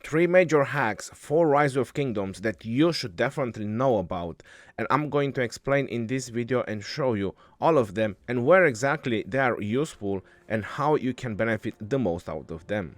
Three major hacks for Rise of Kingdoms that you should definitely know about, and I'm going to explain in this video and show you all of them and where exactly they are useful and how you can benefit the most out of them.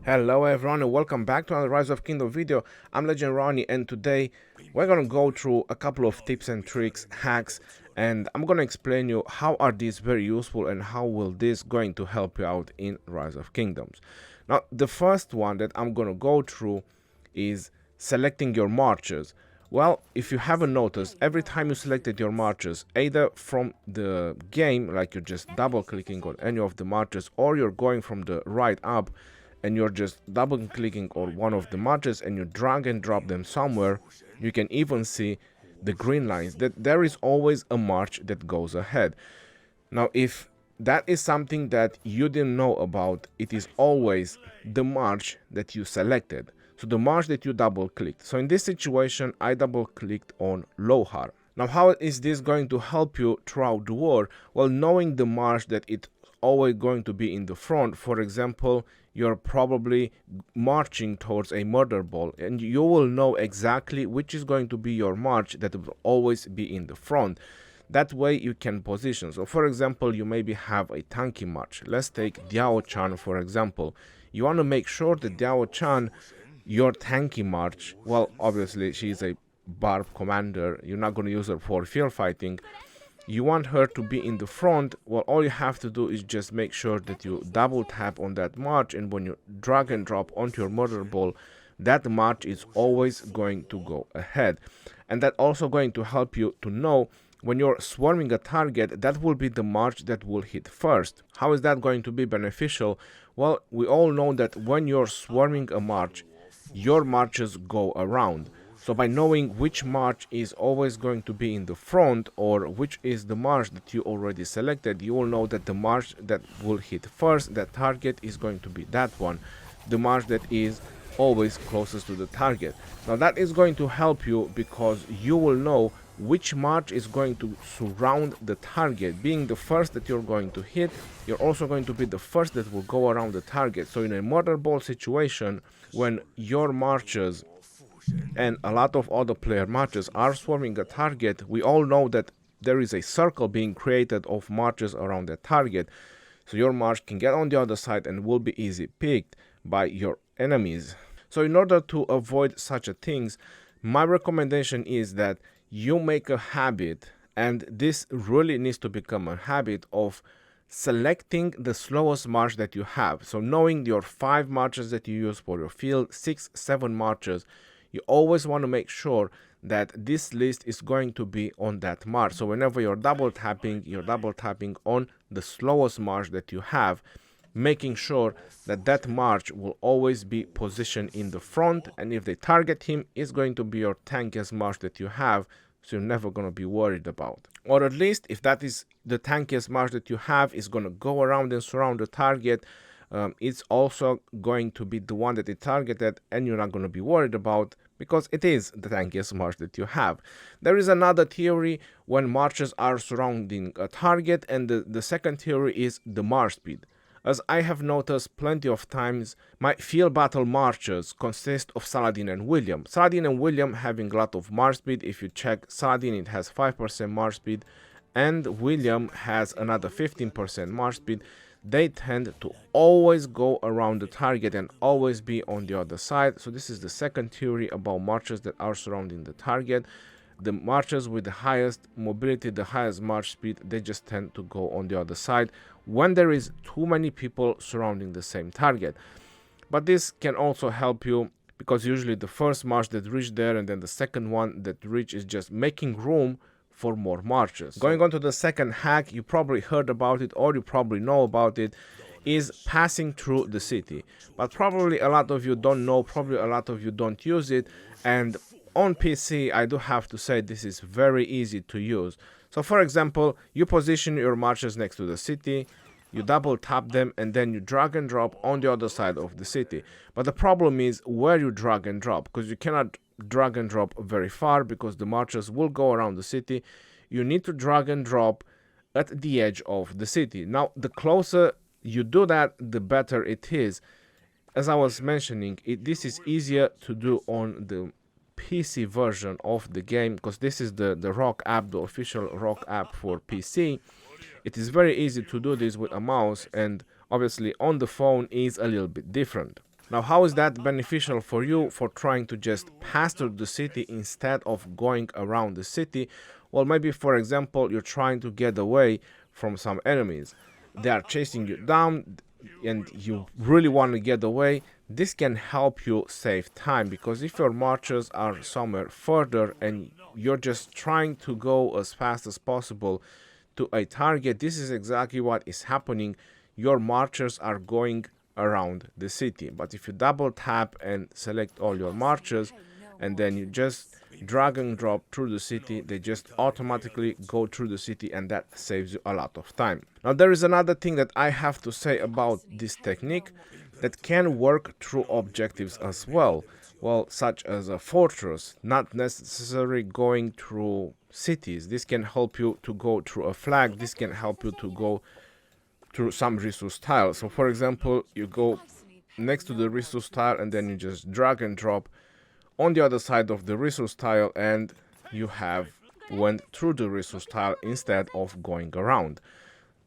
Hello everyone and welcome back to another Rise of Kingdom video. I'm Legend Ronnie and today we're gonna go through a couple of tips and tricks, hacks, and I'm gonna explain you how are these very useful and how will this going to help you out in Rise of Kingdoms. Now the first one that I'm gonna go through is selecting your marches. Well, if you haven't noticed, every time you selected your marches, either from the game, like you're just double clicking on any of the marches, or you're going from the right up and you're just double clicking on one of the marches and you drag and drop them somewhere, you can even see the green lines that there is always a march that goes ahead. Now if that is something that you didn't know about, it is always the march that you selected, so the march that you double clicked. So in this situation I double clicked on Lohar. Now how is this going to help you throughout the war? Well, knowing the march that it's always going to be in the front. For example, you're probably marching towards a murder ball and you will know exactly which is going to be your march that will always be in the front. That way you can position. So for example, you maybe have a tanky march. Let's take Diao Chan for example. You want to make sure that Diao Chan, your tanky march, well obviously she's a barb commander, you're not going to use her for field fighting. You want her to be in the front. Well, all you have to do is just make sure that you double tap on that march, and when you drag and drop onto your murder ball, that march is always going to go ahead. And that also going to help you to know when you're swarming a target, that will be the march that will hit first. How is that going to be beneficial? Well, we all know that when you're swarming a march, your marches go around. So by knowing which march is always going to be in the front, or which is the march that you already selected, you will know that the march that will hit first, that target, is going to be that one, the march that is always closest to the target. Now that is going to help you because you will know which march is going to surround the target. Being the first that you're going to hit, you're also going to be the first that will go around the target. So in a murder ball situation, when your marches and a lot of other player marches are swarming a target, we all know that there is a circle being created of marches around the target, so your march can get on the other side and will be easy picked by your enemies. So in order to avoid such a things, my recommendation is that you make a habit, and this really needs to become a habit, of selecting the slowest march that you have. So knowing your 5 marches that you use for your field, 6, 7 marches, you always want to make sure that this list is going to be on that march. So whenever you're double tapping on the slowest march that you have, making sure that that march will always be positioned in the front, and if they target him, it's going to be your tankiest march that you have, so you're never going to be worried about. Or at least if that is the tankiest march that you have, is going to go around and surround the target, it's also going to be the one that it targeted, and you're not going to be worried about because it is the tankiest march that you have. There is another theory when marches are surrounding a target, and the second theory is the march speed. As I have noticed plenty of times, my field battle marches consist of Saladin and William. Saladin and William having a lot of march speed. If you check Saladin, it has 5% march speed, and William has another 15% march speed. They tend to always go around the target and always be on the other side. So this is the second theory about marches that are surrounding the target. The marches with the highest mobility, the highest march speed, they just tend to go on the other side when there is too many people surrounding the same target. But this can also help you because usually the first march that reach there and then the second one that reach is just making room for more marches. Going on to the second hack, you probably heard about it or you probably know about it, is passing through the city. But probably a lot of you don't know, probably a lot of you don't use it, and on PC I do have to say this is very easy to use. So for example, you position your marches next to the city, you double tap them, and then you drag and drop on the other side of the city. But the problem is where you drag and drop, because you cannot drag and drop very far because the marches will go around the city. you need to drag and drop at the edge of the city. Now, the closer you do that, the better it is. As I was mentioning, this is easier to do on the PC version of the game, because this is the Rock app, the official Rock app for PC. It is very easy to do this with a mouse, and obviously on the phone is a little bit different. Now, how is that beneficial for you for trying to just pass through the city instead of going around the city? Well, maybe for example, you're trying to get away from some enemies. They are chasing you down and you really want to get away. This can help you save time, because if your marchers are somewhere further and you're just trying to go as fast as possible to a target, this is exactly what is happening. Your marchers are going around the city. But if you double tap and select all your marchers and then you just drag and drop through the city, they just automatically go through the city, and that saves you a lot of time. Now, there is another thing that I have to say about this technique that can work through objectives as well, such as a fortress, not necessarily going through cities. This can help you to go through a flag. This can help you to go through some resource tile. So for example, you go next to the resource tile and then you just drag and drop on the other side of the resource tile, and you have went through the resource tile instead of going around.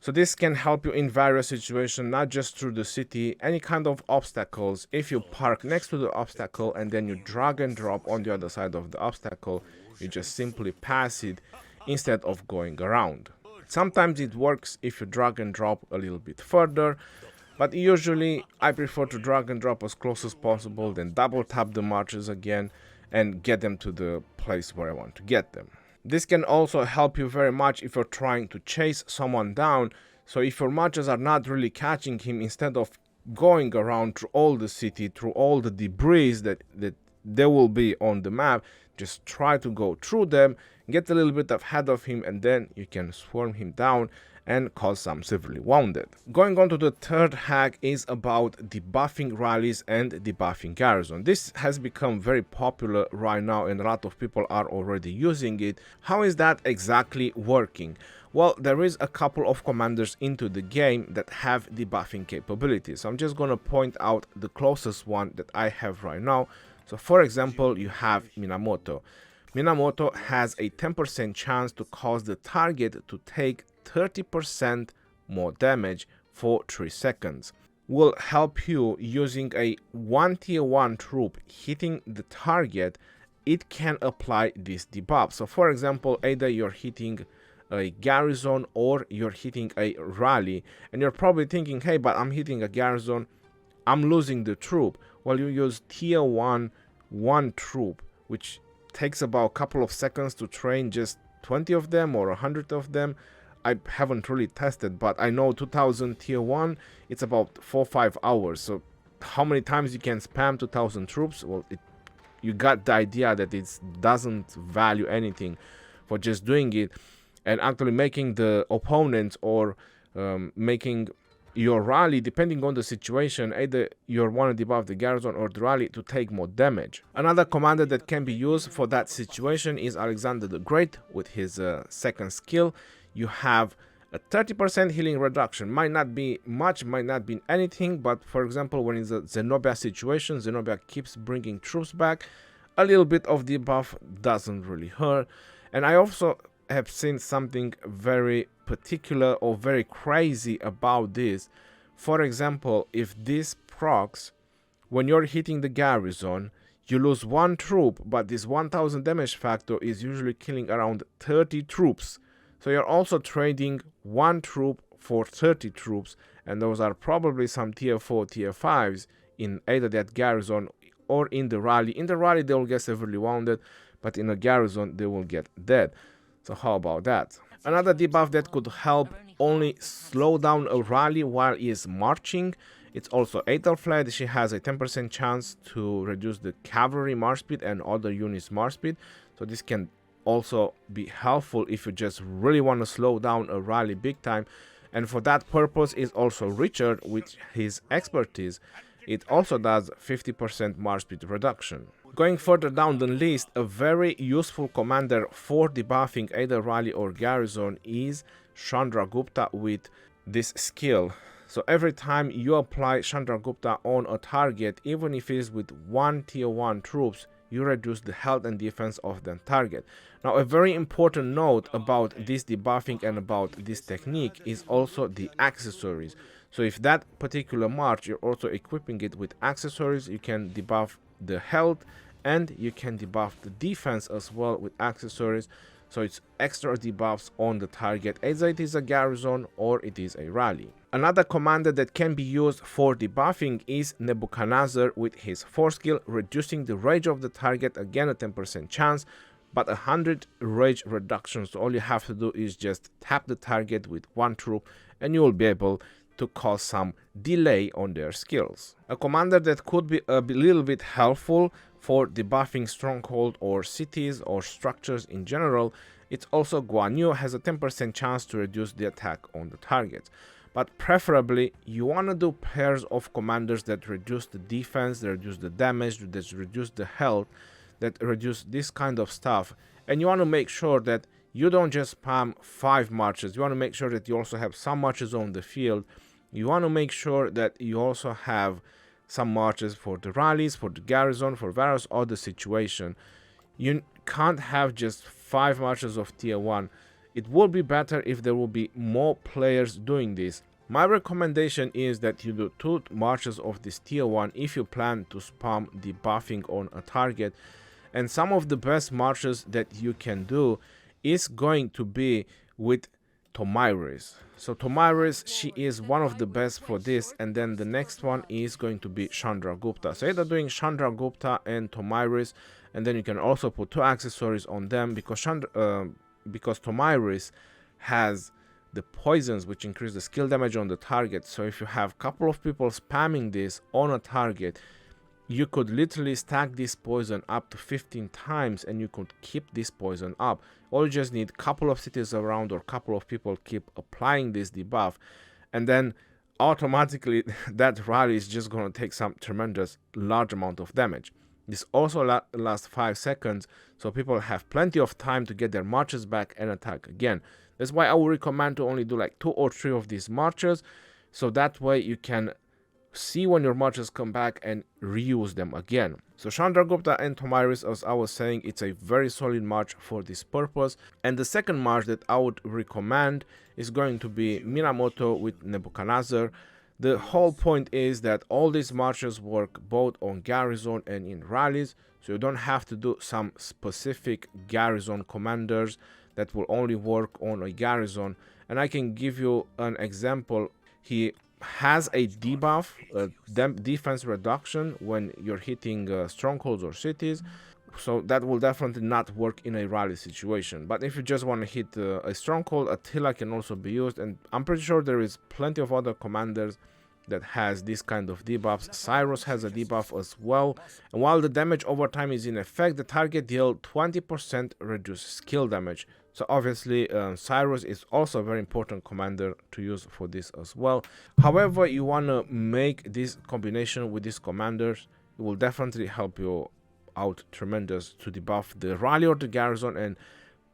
So this can help you in various situations, not just through the city, any kind of obstacles. If you park next to the obstacle and then you drag and drop on the other side of the obstacle, you just simply pass it instead of going around. Sometimes it works if you drag and drop a little bit further, but usually I prefer to drag and drop as close as possible, then double tap the marchers again and get them to the place where I want to get them. This can also help you very much if you're trying to chase someone down. So if your marchers are not really catching him, instead of going around through all the city, through all the debris that there will be on the map, just try to go through them, get a little bit ahead of him, and then you can swarm him down and cause some severely wounded. Going on to the third hack is about debuffing rallies and debuffing garrison. This has become very popular right now and a lot of people are already using it. How is that exactly working? Well, there is a couple of commanders into the game that have debuffing capabilities. So I'm just going to point out the closest one that I have right now. So for example, you have Minamoto. Minamoto has a 10% chance to cause the target to take 30% more damage for 3 seconds. Will help you using a 1 tier 1 troop hitting the target. It can apply this debuff. So for example, either you're hitting a garrison or you're hitting a rally, and you're probably thinking, hey, but I'm hitting a garrison, I'm losing the troop. Well, you use tier 1 troop, which takes about a couple of seconds to train just 20 of them or 100 of them. I haven't really tested, but I know 2000 tier 1, it's about 4-5 hours. So how many times you can spam 2000 troops? Well, you got the idea that it doesn't value anything for just doing it and actually making the opponent or making your rally, depending on the situation, either you want to debuff the garrison or the rally to take more damage. Another commander that can be used for that situation is Alexander the Great with his second skill. You have a 30% healing reduction. Might not be much, might not be anything, but for example, when it's a Zenobia situation, Zenobia keeps bringing troops back, a little bit of debuff doesn't really hurt. And I also have seen something very particular or very crazy about this. For example, if this procs, when you're hitting the garrison, you lose 1 troop, but this 1000 damage factor is usually killing around 30 troops. So you're also trading 1 troop for 30 troops, and those are probably some tier 4, tier 5s in either that garrison or in the rally. In the rally they will get severely wounded, but in a garrison they will get dead. So how about that? Another debuff that could help only slow down a rally while he is marching, it's also Aethelflaed. She has a 10% chance to reduce the cavalry march speed and other units march speed. So this can also be helpful if you just really want to slow down a rally big time. And for that purpose is also Richard with his expertise. it also does 50% march speed reduction. Going further down the list, a very useful commander for debuffing either rally or garrison is Chandragupta with this skill. So every time you apply Chandragupta on a target, even if it is with one tier 1 troops, you reduce the health and defense of the target. Now, a very important note about this debuffing and about this technique is also the accessories. So if that particular march you're also equipping it with accessories, you can debuff the health and you can debuff the defense as well with accessories. So it's extra debuffs on the target, either it is a garrison or it is a rally. Another commander that can be used for debuffing is Nebuchadnezzar with his 4 skill, reducing the rage of the target, again a 10% chance, but 100 rage reduction. So all you have to do is just tap the target with 1 troop and you will be able to cause some delay on their skills. A commander that could be a little bit helpful for debuffing stronghold or cities or structures in general, it's also Guan Yu, has a 10% chance to reduce the attack on the target. But preferably you want to do pairs of commanders that reduce the defense, that reduce the damage, that reduce the health, that reduce this kind of stuff. And you want to make sure that you don't just spam 5 marches, you want to make sure that you also have some marches on the field. You want to make sure that you also have some marches for the rallies, for the garrison, for various other situations. You can't have just 5 marches of tier 1. It would be better if there will be more players doing this. My recommendation is that you do 2 marches of this tier 1 if you plan to spam debuffing on a target. And some of the best marches that you can do is going to be with Tomyris. So Tomyris, she is one of the best for this, and then the next one is going to be Chandragupta. So either doing Chandragupta and Tomyris, and then you can also put 2 accessories on them, because Tomyris has the poisons which increase the skill damage on the target. So if you have a couple of people spamming this on a target, you could literally stack this poison up to 15 times and you could keep this poison up. All you just need a couple of cities around or a couple of people keep applying this debuff, and then automatically that rally is just going to take some tremendous large amount of damage. This also lasts 5 seconds, so people have plenty of time to get their marches back and attack again. That's why I would recommend to only do like 2 or 3 of these marches, so that way you can see when your marches come back and reuse them again. So Chandragupta and Tomyris, as I was saying, it's a very solid march for this purpose. And the second march that I would recommend is going to be Minamoto with Nebuchadnezzar. The whole point is that all these marches work both on garrison and in rallies, so you don't have to do some specific garrison commanders that will only work on a garrison. And I can give you an example. He has a debuff, defense reduction when you're hitting strongholds or cities, so that will definitely not work in a rally situation. But if you just want to hit a stronghold, Attila can also be used, and I'm pretty sure there is plenty of other commanders that has this kind of debuffs. Cyrus has a debuff as well, and while the damage over time is in effect, the target deal 20% reduced skill damage. So obviously Cyrus is also a very important commander to use for this as well. However you want to make this combination with these commanders, it will definitely help you out tremendous to debuff the rally or the garrison and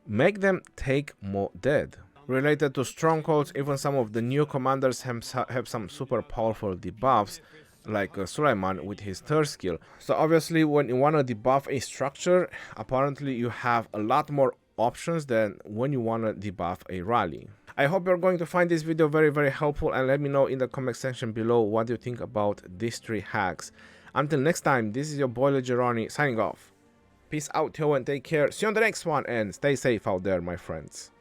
make them take more dead. Related to strongholds, even some of the new commanders have some super powerful debuffs, like Suleiman with his 3rd skill. So obviously when you want to debuff a structure, apparently you have a lot more options than when you want to debuff a rally. I hope you're going to find this video very helpful, and let me know in the comment section below what you think about these 3 hacks. Until next time, this is your boy Legerani signing off. Peace out, yo, and take care. See you on the next one, and stay safe out there, my friends.